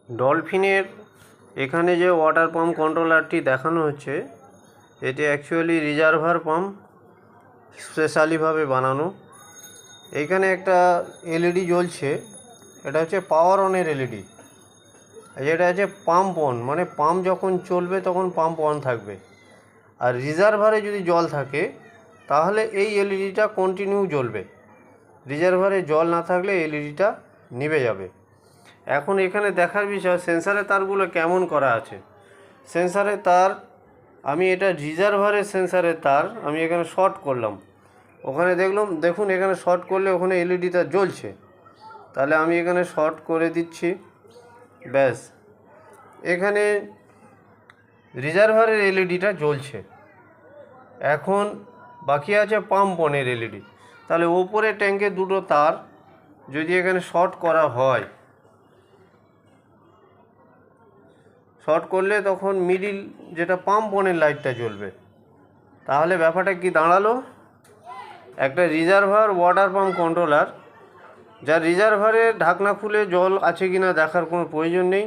ডলফিনের এখানে যে water pump কন্ট্রোলারটি দেখানো হচ্ছে, এটি অ্যাকচুয়ালি রিজার্ভার পাম্প স্পেশালিভাবে বানানো। এইখানে একটা এলইডি জ্বলছে, এটা হচ্ছে পাওয়ার অনের এলইডি। যেটা আছে পাম্প অন, মানে পাম্প যখন চলবে তখন পাম্প অন থাকবে। আর রিজার্ভারে যদি জল থাকে তাহলে এই এলইডিটা কন্টিনিউ জ্বলবে। রিজার্ভারে জল না থাকলে এলইডিটা নিভে যাবে। এখন এখানে দেখার বিষয় সেন্সারের তারগুলো কেমন করা আছে। সেন্সারের তার আমি এটা রিজার্ভারের সেন্সারের তার আমি এখানে শর্ট করলাম, ওখানে দেখুন এখানে শর্ট করলে ওখানে এলইডিটা জ্বলছে। তাহলে আমি এখানে শর্ট করে দিচ্ছি, ব্যাস এখানে রিজার্ভারের এলইডিটা জ্বলছে। এখন বাকি আছে পাম্প অনের এলইডি। তাহলে ওপরে ট্যাঙ্কে দুটো তার যদি এখানে শর্ট করা হয়, শর্ট করলে তখন মিডিল যেটা পাম্প অনের লাইটটা জ্বলবে। তাহলে ব্যাপারটা কি দাঁড়ালো, একটা রিজার্ভার ওয়াটার পাম্প কন্ট্রোলার, যার রিজার্ভারে ঢাকনা খুলে জল আছে কি না দেখার কোনো প্রয়োজন নেই।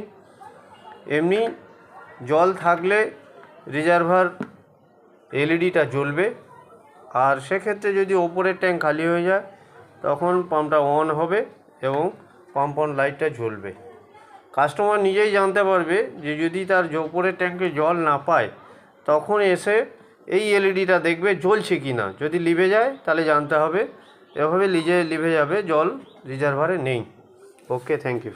এমনি জল থাকলে রিজার্ভার এলইডিটা জ্বলবে। আর সেক্ষেত্রে যদি ওপরের ট্যাঙ্ক খালি হয়ে যায় তখন পাম্পটা অন হবে এবং পাম্প অন লাইটটা জ্বলবে। কাস্টমার নিজেই জানতে পারবে যে যদি তার ওপরের ট্যাঙ্কে জল না পায় তখন এসে এই এলইডিটা দেখবে জ্বলছে কি না। যদি লিভে যায় তাহলে জানতে হবে, এভাবে লিভে যাবে জল রিজার্ভারে নেই। ওকে, থ্যাংক ইউ।